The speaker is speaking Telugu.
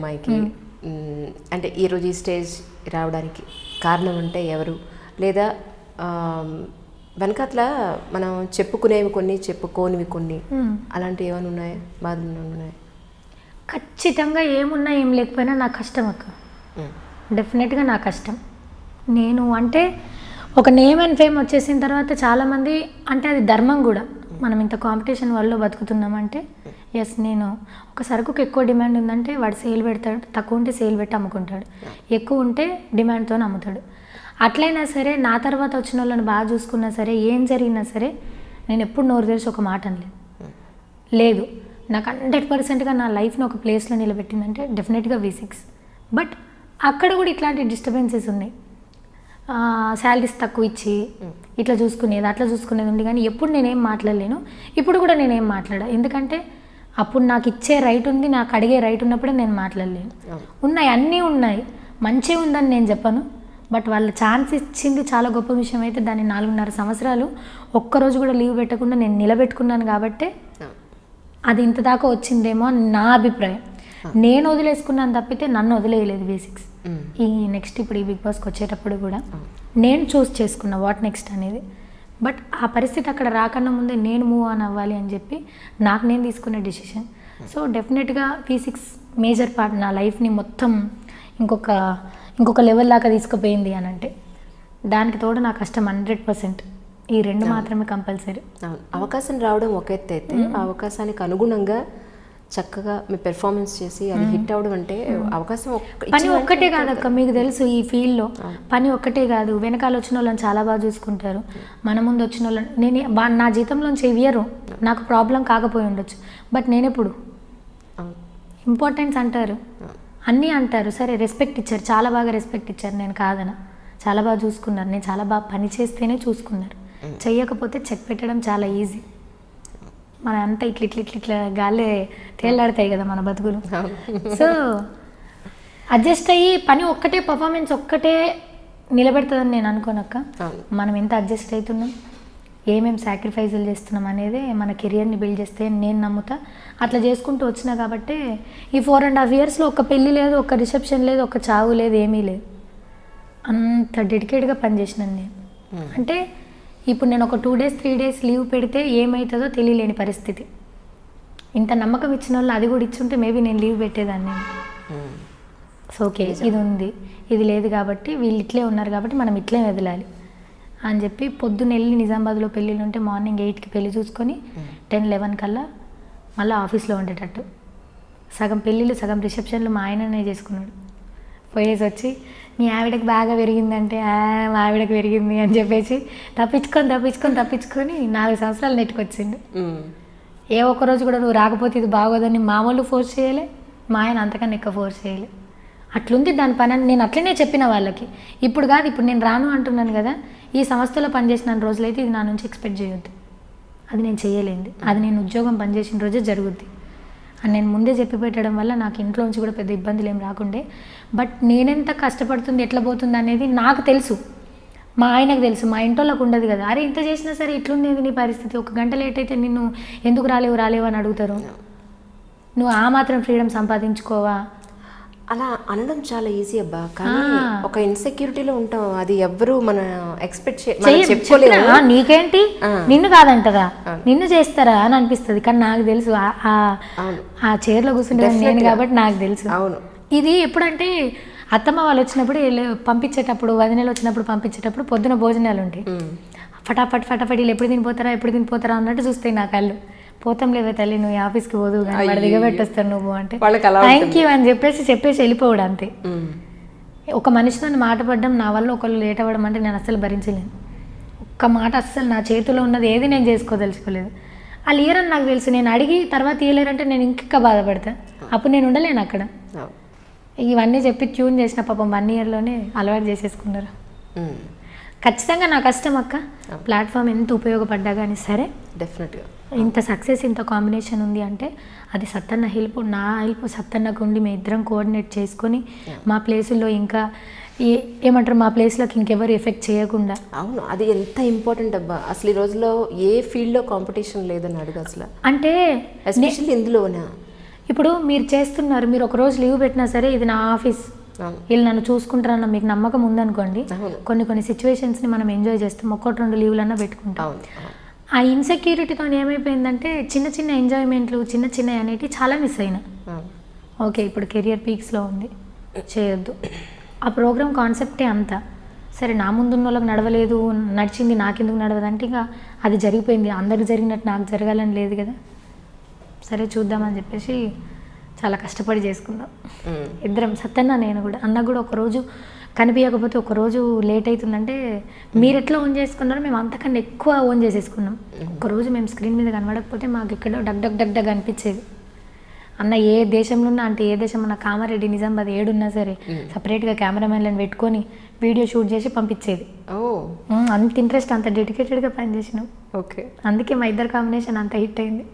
అమ్మాయికి అంటే ఈరోజు ఈ స్టేజ్ రావడానికి కారణం అంటే ఎవరు, లేదా వెనకట్ల మనం చెప్పుకునేవి కొన్ని చెప్పుకోనివి కొన్ని అలాంటివి ఏమైనా ఉన్నాయా, బాధలు ఉన్నాయా? ఖచ్చితంగా ఏమున్నా ఏం లేకపోయినా నా కష్టం అక్క, డెఫినెట్గా నా కష్టం. నేను అంటే ఒక నేమ్ అండ్ ఫేమ్ వచ్చేసిన తర్వాత చాలామంది అంటే అది ధర్మం కూడా. మనం ఇంత కాంపిటీషన్ వల్ల బతుకుతున్నామంటే ఎస్, నేను ఒక సరుకుకి ఎక్కువ డిమాండ్ ఉందంటే వాడు సేల్ పెడతాడు, తక్కువ ఉంటే సేల్ పెట్టి అమ్ముకుంటాడు, ఎక్కువ ఉంటే డిమాండ్తో అమ్ముతాడు. అట్లయినా సరే నా తర్వాత వచ్చిన వాళ్ళని బాగా చూసుకున్నా సరే, ఏం జరిగినా సరే నేను ఎప్పుడు నోరు తెరిచి ఒక మాట అనలేదు. లేదు, నాకు 100%గా నా లైఫ్ని ఒక ప్లేస్లో నిలబెట్టిందంటే డెఫినెట్గా V6. బట్ అక్కడ కూడా ఇట్లాంటి డిస్టర్బెన్సెస్ ఉన్నాయి. శాలరీస్ తక్కువ ఇచ్చి ఇట్లా చూసుకునేది అట్లా చూసుకునేది ఉంది, కానీ ఎప్పుడు నేనేం మాట్లాడలేను. ఇప్పుడు కూడా నేనేం మాట్లాడా, ఎందుకంటే అప్పుడు నాకు ఇచ్చే రైట్ ఉంది, నాకు అడిగే రైట్ ఉన్నప్పుడే నేను మాట్లాడలేను. ఉన్నాయి, అన్నీ ఉన్నాయి, మంచిగా ఉందని నేను చెప్పను. బట్ వాళ్ళు ఛాన్స్ ఇచ్చింది చాలా గొప్ప విషయం. అయితే దాన్ని 4.5 సంవత్సరాలు ఒక్కరోజు కూడా లీవ్ పెట్టకుండా నేను నిలబెట్టుకున్నాను కాబట్టే అది ఇంత దాకా వచ్చిందేమో అని నా అభిప్రాయం. నేను వదిలేసుకున్నాను తప్పితే నన్ను వదిలేయలేదు V6. ఈ నెక్స్ట్ ఇప్పుడు ఈ బిగ్ బాస్కి వచ్చేటప్పుడు కూడా నేను చూస్ చేసుకున్నా వాట్ నెక్స్ట్ అనేది. బట్ ఆ పరిస్థితి అక్కడ రాకన్నా ముందే నేను మూవ్ ఆన్ అవ్వాలి అని చెప్పి నాకు నేను తీసుకున్న డెసిషన్. సో డెఫినెట్గా V6 మేజర్ పార్ట్ నా లైఫ్ని మొత్తం ఇంకొక లెవెల్ దాకా తీసుకుపోయింది అని అంటే దానికి తోడు నా కష్టం 100%. ఈ రెండు మాత్రమే కంపల్సరీ. అవకాశం రావడం ఒక ఎత్తు అయితే ఆ అవకాశానికి అనుగుణంగా చక్కగా మీ పెర్ఫార్మెన్స్ చేసి అది హిట్ అవ్వడం అంటే అవకాశం పని ఒక్కటే కాదక్క, మీకు తెలుసు ఈ ఫీల్డ్లో పని ఒక్కటే కాదు, వెనకాల వచ్చిన వాళ్ళని చాలా బాగా చూసుకుంటారు. మన ముందు వచ్చిన వాళ్ళని నేను నా జీతంలోంచి ఇవ్వరు, నాకు ప్రాబ్లం కాకపోయి ఉండొచ్చు. బట్ నేనెప్పుడు ఇంపార్టెన్స్ అంటారు, అన్నీ అంటారు, సరే రెస్పెక్ట్ ఇచ్చారు, చాలా బాగా రెస్పెక్ట్ ఇచ్చారు, నేను కాదన, చాలా బాగా చూసుకున్నారు, నేను చాలా బాగా పని చేస్తేనే చూసుకున్నారు. చెయ్యకపోతే చెక్ పెట్టడం చాలా ఈజీ. మన అంతా ఇట్లా గాలే తేలాడతాయి కదా మన బతుకులు. సో అడ్జస్ట్ అయ్యి పని ఒక్కటే, పర్ఫార్మెన్స్ ఒక్కటే నిలబెడుతుందని నేను అనుకోనక్క. మనం ఎంత అడ్జస్ట్ అవుతున్నాం, ఏమేమి సాక్రిఫైజులు చేస్తున్నాం అనేది మన కెరియర్ని బిల్డ్ చేస్తే నేను నమ్ముతా. అట్లా చేసుకుంటూ వచ్చినా కాబట్టి ఈ 4.5 yearsలో ఒక పెళ్ళి లేదు, ఒక రిసెప్షన్ లేదు, ఒక చావు లేదు, ఏమీ లేదు. అంత డెడికేట్గా పనిచేసినాను నేను. అంటే ఇప్పుడు నేను ఒక 2 days 3 days లీవ్ పెడితే ఏమవుతుందో తెలియలేని పరిస్థితి. ఇంత నమ్మకం ఇచ్చిన వాళ్ళు అది కూడా ఇచ్చుంటే మేబీ నేను లీవ్ పెట్టేదాన్ని. సో ఓకే, ఇది ఉంది, ఇది లేదు కాబట్టి వీళ్ళు ఇట్లే ఉన్నారు కాబట్టి మనం ఇట్లే వదలాలి అని చెప్పి పొద్దున్న వెళ్ళి నిజామాబాద్లో పెళ్ళిళ్ళు ఉంటే మార్నింగ్ 8కి పెళ్ళి చూసుకొని 10-11 కల్లా మళ్ళీ ఆఫీస్లో ఉండేటట్టు. సగం పెళ్ళిళ్ళు సగం రిసెప్షన్లు మా ఆయననే చేసుకున్నాడు. పోయేసి వచ్చి మీ ఆవిడకి బాగా పెరిగిందంటే మా ఆవిడకి పెరిగింది అని చెప్పేసి తప్పించుకొని 4 సంవత్సరాలు నెట్టుకొచ్చిండు. ఏ ఒక్కరోజు కూడా నువ్వు రాకపోతే ఇది బాగోదని మామూలు ఫోర్స్ చేయలే, మా ఆయన అంతకన్నా ఎక్కువ ఫోర్స్ చేయలే. అట్లుంది దాని పని అని నేను అట్లనే చెప్పిన వాళ్ళకి. ఇప్పుడు కాదు, ఇప్పుడు నేను రాను అంటున్నాను కదా, ఈ సంస్థలో పనిచేసిన రోజులైతే ఇది నా నుంచి ఎక్స్పెక్ట్ చేయొద్దు, అది నేను చేయలేంది, అది నేను ఉద్యోగం పనిచేసిన రోజే జరుగుద్ది అని నేను ముందే చెప్పి పెట్టడం వల్ల నాకు ఇంట్లోంచి కూడా పెద్ద ఇబ్బందులు ఏం రాకుండే. బట్ నేనెంత కష్టపడుతుంది ఎట్లా పోతుంది అనేది నాకు తెలుసు, మా ఆయనకు తెలుసు, మా ఇంట్లోకి ఉండదు కదా. అరే ఇంత చేసినా సరే ఇట్లుంది నీ పరిస్థితి, 1 గంట లేట్ అయితే నిన్ను ఎందుకు రాలేవు అని అడుగుతారు. నువ్వు ఆ మాత్రం ఫ్రీడమ్ సంపాదించుకోవా? అలా అనడం చాలా ఈజీ అబ్బా, కానీ ఒక ఇన్సెక్యూరిటీలో ఉంటాం, అది ఎవ్వరు మన ఎక్స్పెక్ట్ చెప్పుకోలేము. నీకేంటి నిన్ను కాదంటారా, నిన్ను చేస్తారా అని అనిపిస్తుంది. కానీ నాకు తెలుసు ఆ చైర్లో కూర్చుంటే నేను కాబట్టి నాకు తెలుసు. అవును, ఇది ఎప్పుడంటే అత్తమ్మ వాళ్ళు వచ్చినప్పుడు పంపించేటప్పుడు, వదినలు వచ్చినప్పుడు పంపించేటప్పుడు పొద్దున భోజనాలు ఉంటాయి. ఫటాఫట్ వీళ్ళు ఎప్పుడు తినిపోతారా అన్నట్టు చూస్తాయి నా కళ్ళు. పోతాం లేవే తల్లి, నువ్వు ఆఫీస్కి పోదు కానీ వాడు దిగబెట్టేస్తాను నువ్వు అంటే థ్యాంక్ యూ అని చెప్పేసి వెళ్ళిపోవడం అంతే. ఒక మనిషితో మాట పడ్డం, నా వల్ల ఒకళ్ళు లేట్ అవ్వడం అంటే నేను అస్సలు భరించలేను. ఒక్క మాట అస్సలు నా చేతిలో ఉన్నది ఏది నేను చేసుకోదలుచుకోలేదు. వాళ్ళు ఇయరని నాకు తెలుసు, నేను అడిగి తర్వాత ఇయ్యలేరంటే నేను ఇంకా బాధపడతాను, అప్పుడు నేను ఉండలేను అక్కడ. ఇవన్నీ చెప్పి ట్యూన్ చేసిన పాపం 1 yearలోనే అలవాటు చేసేసుకున్నారు. ఖచ్చితంగా నా కష్టం అక్క, ప్లాట్ఫామ్ ఎంత ఉపయోగపడ్డా కానీ సరే డెఫినెట్గా ఇంత సక్సెస్ ఇంత కాంబినేషన్ ఉంది అంటే అది సత్తన్న హెల్ప్, నా హెల్ప్ సత్తన్నకు ఉండి మేము ఇద్దరం కోఆర్డినేట్ చేసుకొని మా ప్లేసుల్లో ఇంకా ఏమంటారు మా ప్లేస్లోకి ఇంకెవరు ఎఫెక్ట్ చేయకుండా. అవును, అది ఎంత ఇంపార్టెంట్ అబ్బా. అసలు ఈ రోజుల్లో ఏ ఫీల్డ్లో కాంపిటీషన్ లేదని అడుగు అసలు, అంటే ఎస్పెషల్లీ ఇందులోనా ఇప్పుడు మీరు చేస్తున్నారు, మీరు ఒక రోజు లీవ్ పెట్టినా సరే ఇది నా ఆఫీస్, అవును. వీళ్ళు నన్ను చూసుకుంటారన్న మీకు నమ్మకం ఉందనుకోండి, అవును. కొన్ని సిచ్యువేషన్స్ని మనం ఎంజాయ్ చేస్తాం, 1-2 లీవ్లన్నా పెట్టుకుంటాం. అవును. అవును. ఆ ఇన్సెక్యూరిటీతో ఏమైపోయిందంటే చిన్న ఎంజాయ్మెంట్లు చిన్న అనేటివి చాలా మిస్ అయినా. అవును. ఓకే, ఇప్పుడు కెరియర్ పీక్స్లో ఉంది, చేయొద్దు. ఆ ప్రోగ్రామ్ కాన్సెప్టే అంత. సరే, నా ముందున్న వాళ్ళకి నడవలేదు, నడిచింది నాకెందుకు నడవదంటే ఇంకా అది జరిగిపోయింది, అందరికి జరిగినట్టు నాకు జరగాలని లేదు కదా, సరే చూద్దామని చెప్పేసి చాలా కష్టపడి చేసుకుందాం ఇద్దరం, సత్యన్న నేను కూడా. అన్న కూడా ఒకరోజు కనిపించకపోతే ఒకరోజు లేట్ అవుతుందంటే మీరు ఎట్లా ఓన్ చేసుకున్నారో మేము అంతకన్నా ఎక్కువ ఓన్ చేసేసుకున్నాం. ఒకరోజు మేము స్క్రీన్ మీద కనబడకపోతే మాకు ఎక్కడో డగ్ అనిపించేది. అన్న ఏ దేశంలో ఉన్నా, అంటే ఏ దేశం అన్న, కామారెడ్డి, నిజామాబాద్ ఏడున్నా సరే సపరేట్గా కెమెరామెన్లను పెట్టుకొని వీడియో షూట్ చేసి పంపించేది. అంత ఇంట్రెస్ట్, అంత డెడికేటెడ్గా పనిచేసినాం. ఓకే. అందుకే మా ఇద్దరు కాంబినేషన్ అంత హిట్ అయింది.